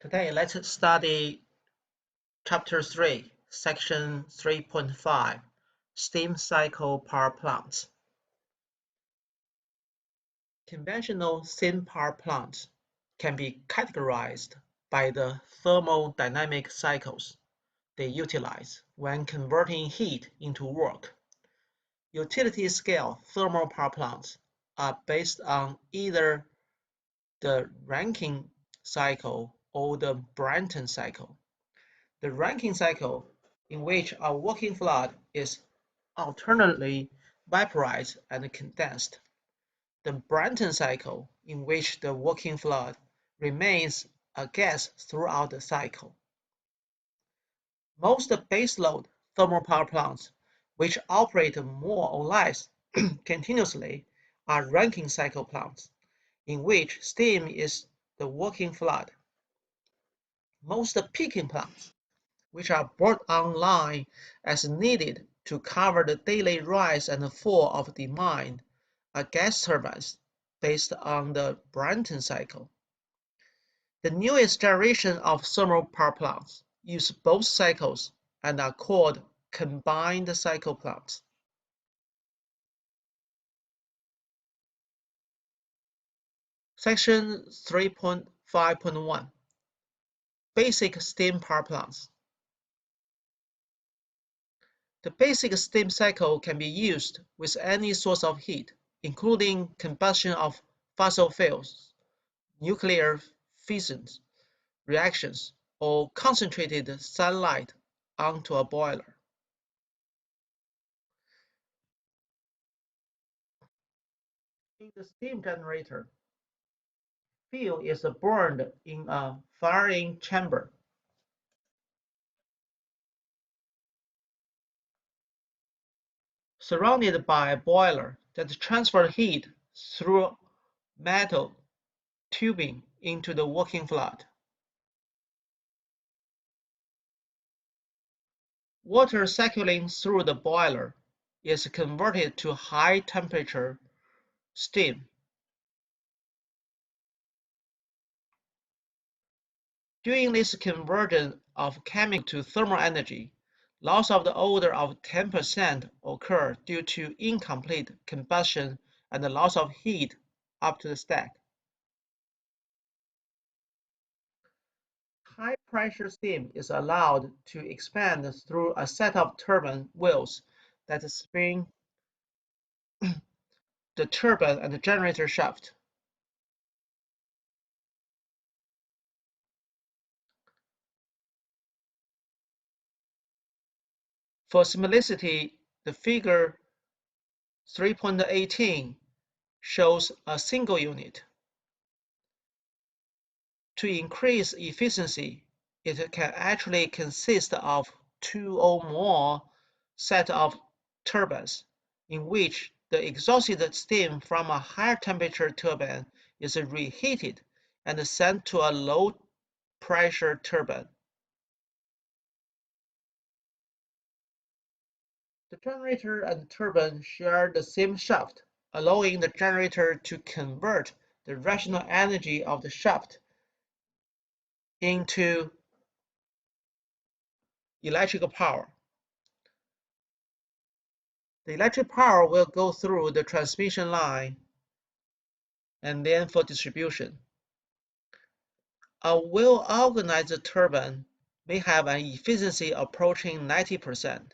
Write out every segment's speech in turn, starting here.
Today, let's study Chapter 3, Section 3.5, Steam Cycle Power Plants. Conventional steam power plants can be categorized by the thermodynamic cycles they utilize when converting heat into work. Utility-scale thermal power plants are based on either the Rankine cycle or the Brayton cycle. The Rankine cycle, in which a working fluid is alternately vaporized and condensed. The Brayton cycle, in which the working fluid remains a gas throughout the cycle. Most baseload thermal power plants, which operate more or less continuously, are Rankine cycle plants, in which steam is the working fluid. Most peaking plants, which are brought online as needed to cover the daily rise and fall of demand, are gas turbines based on the Brayton cycle. The newest generation of thermal power plants use both cycles and are called combined cycle plants. Section 3.5.1 Basic steam power plants. The basic steam cycle can be used with any source of heat, including combustion of fossil fuels, nuclear fission reactions, or concentrated sunlight onto a boiler. In the steam generator, fuel is burned in a firing chamber. Surrounded by a boiler that transfers heat through metal tubing into the working fluid. Water cycling through the boiler is converted to high-temperature steam. During this conversion of chemical to thermal energy, loss of the order of 10% occur due to incomplete combustion and the loss of heat up to the stack. High-pressure steam is allowed to expand through a set of turbine wheels that spin the turbine and the generator shaft. For simplicity, the figure 3.18 shows a single unit. To increase efficiency, it can actually consist of two or more sets of turbines, in which the exhausted steam from a higher temperature turbine is reheated and sent to a low pressure turbine. The generator and turbine share the same shaft, allowing the generator to convert the rational energy of the shaft into electrical power. The electric power will go through the transmission line and then for distribution. A well-organized turbine may have an efficiency approaching 90%,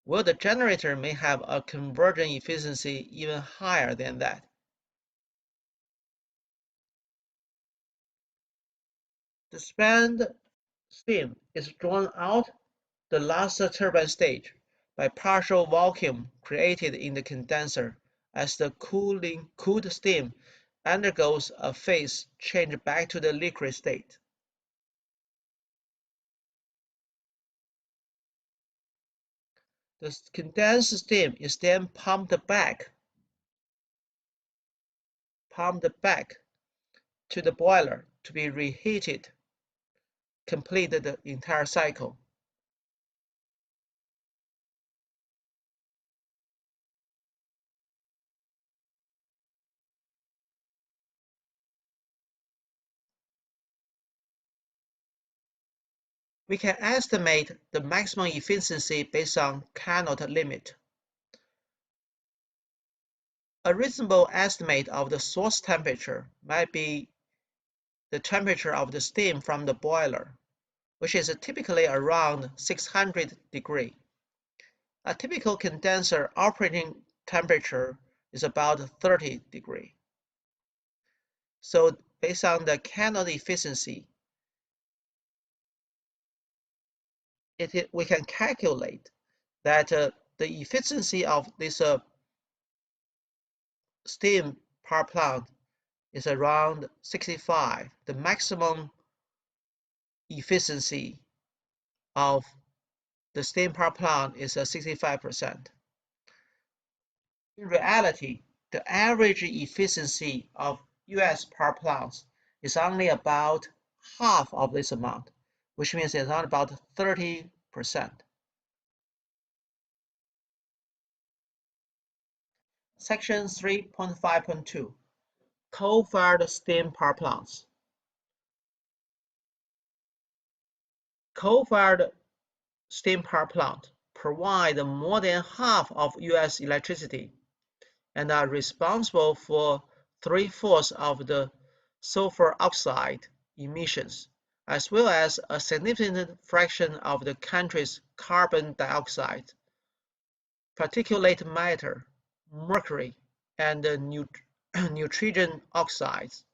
while the generator may have a conversion efficiency even higher than that. The spent steam is drawn out the last turbine stage by partial vacuum created in the condenser as the cooled steam undergoes a phase change back to the liquid state. The condensed steam is then pumped back to the boiler to be reheated, complete the entire cycle. We can estimate the maximum efficiency based on Carnot limit. A reasonable estimate of the source temperature might be the temperature of the steam from the boiler, which is typically around 600 degrees. A typical condenser operating temperature is about 30 degrees. So based on the Carnot efficiency, we can calculate that the efficiency of this steam power plant is around 65. The maximum efficiency of the steam power plant is 65%. In reality, the average efficiency of US power plants is only about half of this amount, which means it's not about 30%. Section 3.5.2 Coal-fired steam power plants. Coal-fired steam power plants provide more than half of US electricity and are responsible for 3/4 of the sulfur oxide emissions, as well as a significant fraction of the country's carbon dioxide, particulate matter, mercury, and nitrogen oxides.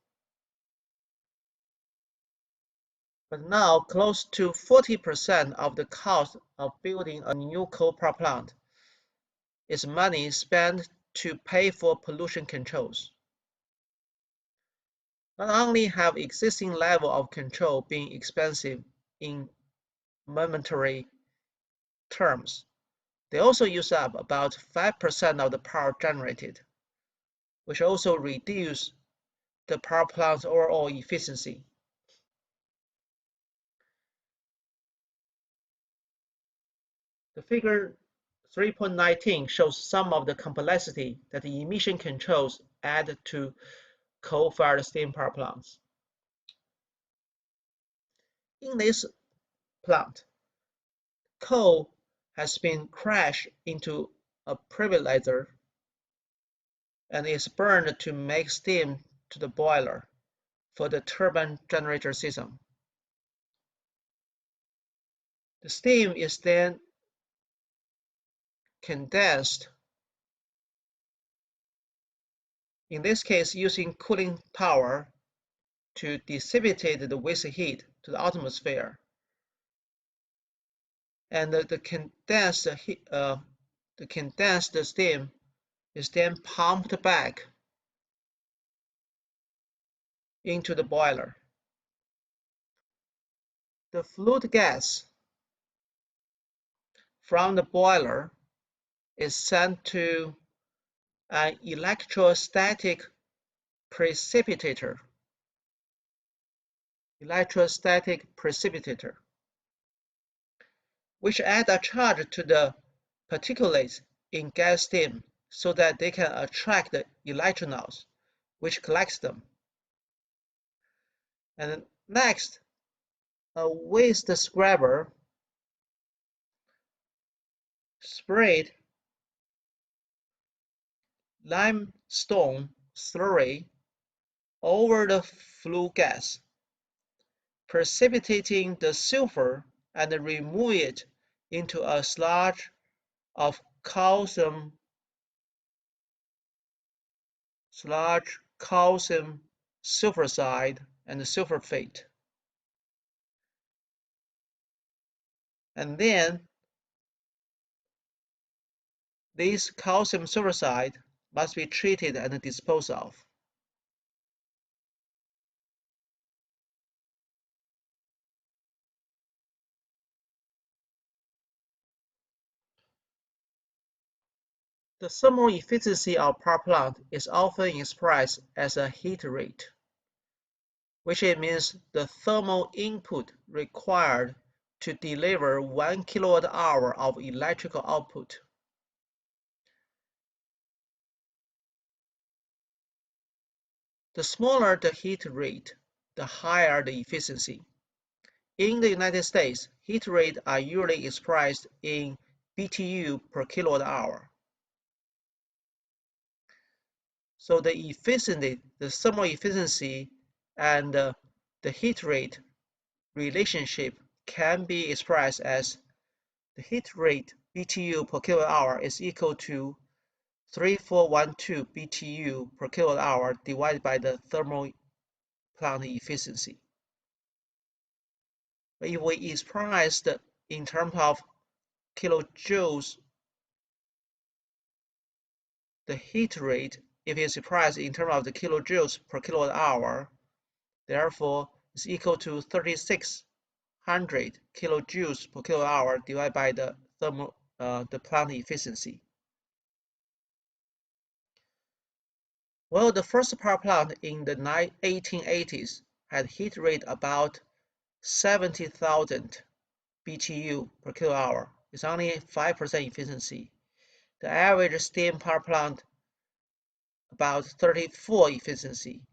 But now, close to 40% of the cost of building a new coal power plant is money spent to pay for pollution controls. Not only have existing level of control been expensive in monetary terms, they also use up about 5% of the power generated, which also reduce the power plant's overall efficiency. The figure 3.19 shows some of the complexity that the emission controls add to coal-fired steam power plants. In this plant, coal has been crushed into a prevalizer and is burned to make steam to the boiler for the turbine generator system. The steam is then condensed, in this case using cooling tower to dissipate the waste heat to the atmosphere. And the condensed steam is then pumped back into the boiler. The flue gas from the boiler is sent to an electrostatic precipitator, which add a charge to the particulates in gas steam so that they can attract the electrons, which collects them. And next, a waste scrubber sprayed limestone slurry over the flue gas, precipitating the sulfur and remove it into a sludge of calcium sulfoxide and sulfate. And then this calcium sulfoxide must be treated and disposed of. The thermal efficiency of power plant is often expressed as a heat rate, which means the thermal input required to deliver 1 kilowatt-hour of electrical output. The smaller the heat rate, the higher the efficiency. In the United States, heat rates are usually expressed in BTU per kilowatt hour. So the efficiency, the thermal efficiency, and the heat rate relationship can be expressed as the heat rate BTU per kilowatt hour is equal to 3412 BTU per kilowatt hour divided by the thermal plant efficiency. But if we express in terms of kilojoules, the heat rate, if it's expressed in terms of the kilojoules per kilowatt hour, therefore is equal to 3600 kilojoules per kilowatt hour divided by the plant efficiency. Well, the first power plant in the 1880s had heat rate about 70,000 BTU per kilowatt hour. It's only 5% efficiency. The average steam power plant about 34 efficiency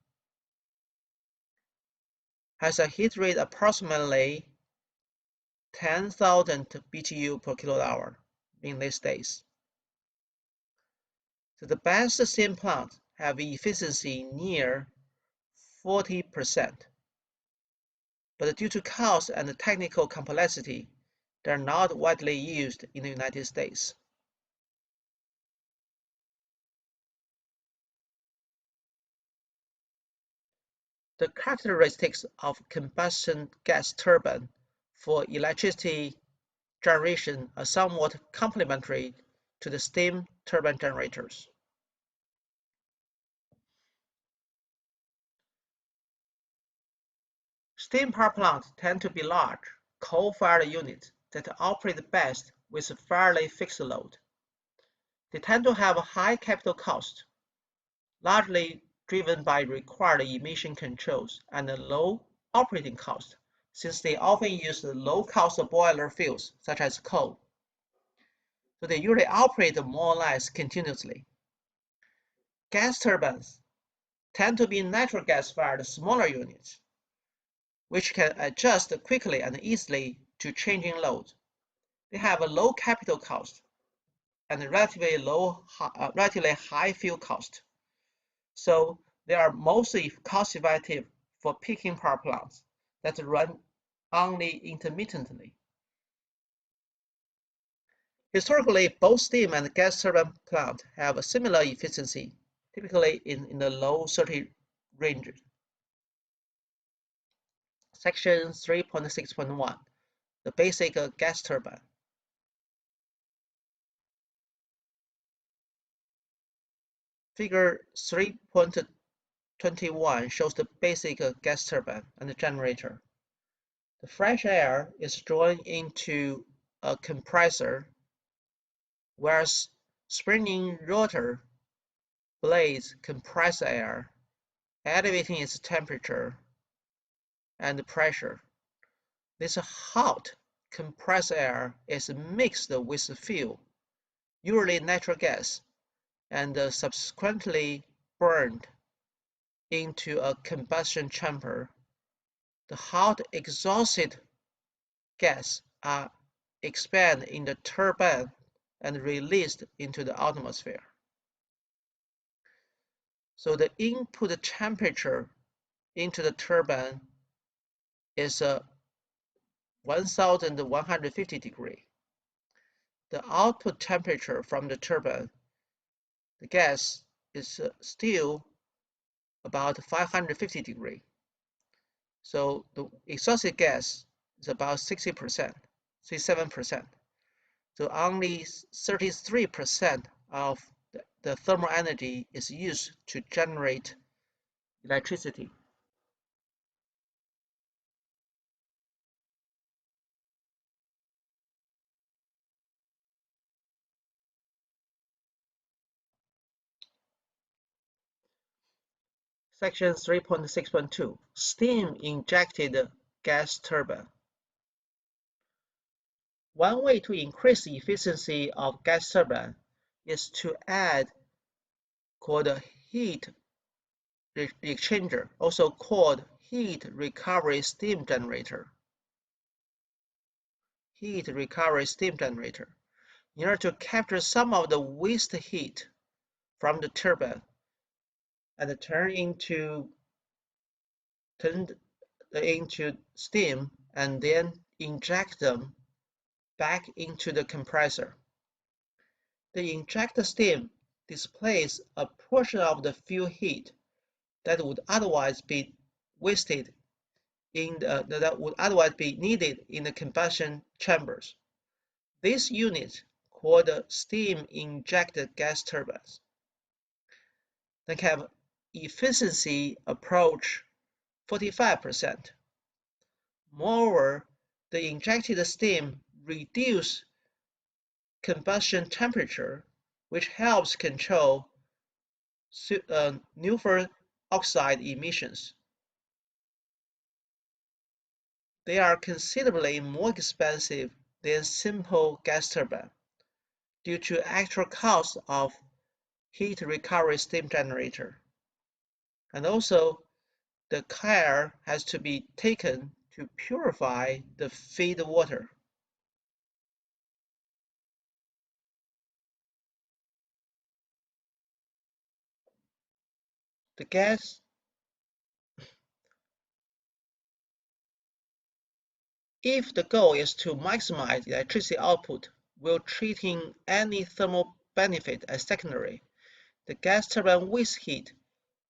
has a heat rate approximately 10,000 BTU per kilowatt hour in these days. So the best steam plants have efficiency near 40%, but due to cost and technical complexity, they are not widely used in the United States. The characteristics of combustion gas turbine for electricity generation are somewhat complementary to the steam turbine generators. Steam power plants tend to be large, coal-fired units that operate best with fairly fixed load. They tend to have a high capital cost, largely driven by required emission controls and a low operating cost, since they often use low-cost boiler fuels such as coal. So they usually operate more or less continuously. Gas turbines tend to be natural gas-fired smaller units, which can adjust quickly and easily to changing loads. They have a low capital cost and a relatively high fuel cost. So they are mostly cost-effective for peaking power plants that run only intermittently. Historically, both steam and gas turbine plants have a similar efficiency, typically in the low 30 range. Section 3.6.1, the basic gas turbine. Figure 3.21 shows the basic gas turbine and the generator. The fresh air is drawn into a compressor, whereas spinning rotor blades compress air, elevating its temperature and pressure. This hot compressed air is mixed with fuel, usually natural gas, and subsequently burned into a combustion chamber. The hot exhausted gas are expanded in the turbine and released into the atmosphere. So the input temperature into the turbine is 1150 degrees. The output temperature from the turbine, the gas, is still about 550 degrees. So the exhausted gas is about 60%, 67%. So only 33% of the thermal energy is used to generate electricity. Section 3.6.2, steam injected gas turbine. One way to increase the efficiency of gas turbine is to add called heat exchanger, also called heat recovery steam generator. heat recovery steam generator in order to capture some of the waste heat from the turbine and turn into steam and then inject them back into the compressor. The injected steam displaces a portion of the fuel heat that would otherwise be wasted that would otherwise be needed in the combustion chambers. These units, called steam injected gas turbines, they have efficiency approach 45%. Moreover, the injected steam reduces combustion temperature, which helps control sulfur oxide emissions. They are considerably more expensive than simple gas turbine due to extra cost of heat recovery steam generator. And also, the care has to be taken to purify the feed water. If the goal is to maximize electricity output while treating any thermal benefit as secondary, the gas turbine waste heat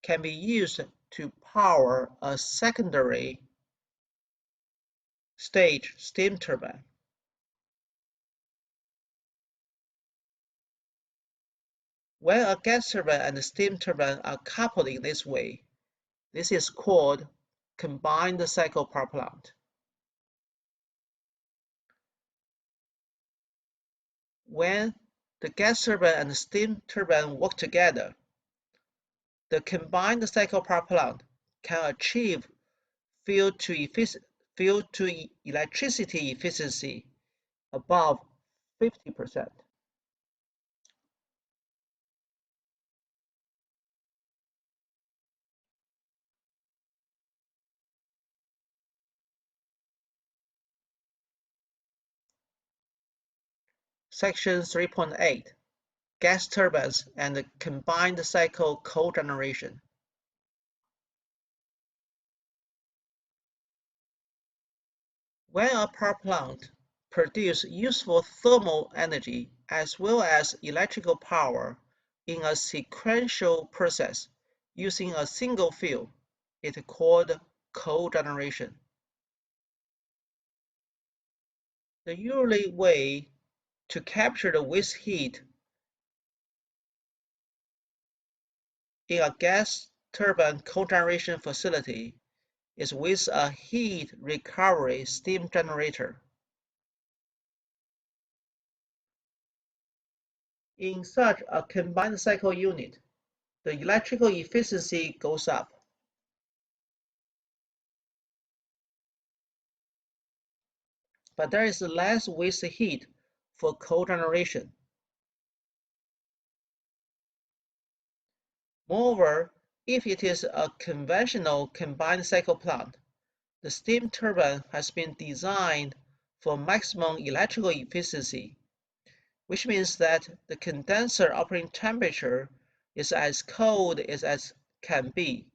can be used to power a secondary stage steam turbine. When a gas turbine and a steam turbine are coupled in this way, this is called combined cycle power plant. When the gas turbine and the steam turbine work together, the combined cycle power plant can achieve fuel-to-electricity efficiency above 50%. Section 3.8, Gas turbines and combined cycle cogeneration. When a power plant produces useful thermal energy as well as electrical power in a sequential process using a single fuel, it is called cogeneration. The usual way to capture the waste heat in a gas turbine cogeneration facility is with a heat recovery steam generator. In such a combined cycle unit, the electrical efficiency goes up. But there is less waste heat for cogeneration. Moreover, if it is a conventional combined cycle plant, the steam turbine has been designed for maximum electrical efficiency, which means that the condenser operating temperature is as cold as can be.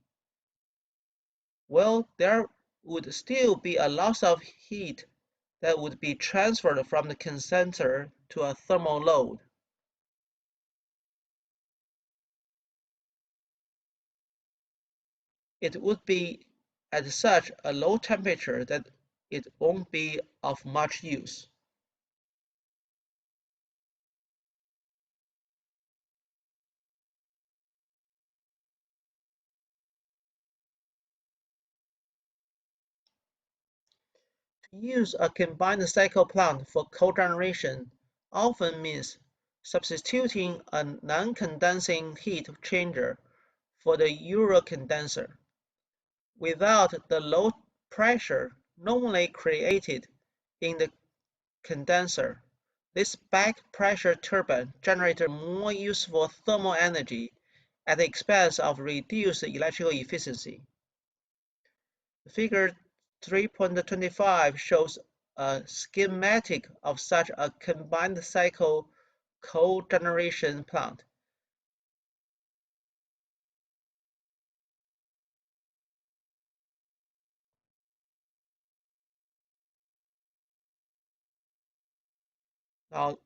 Well, there would still be a loss of heat that would be transferred from the condenser to a thermal load. It would be at such a low temperature that it won't be of much use. To use a combined cycle plant for cogeneration often means substituting a non-condensing heat exchanger for the usual condenser. Without the low pressure normally created in the condenser, this back pressure turbine generates more useful thermal energy at the expense of reduced electrical efficiency. Figure 3.25 shows a schematic of such a combined cycle cogeneration plant. Now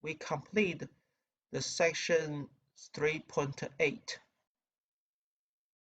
we complete the section 3.8.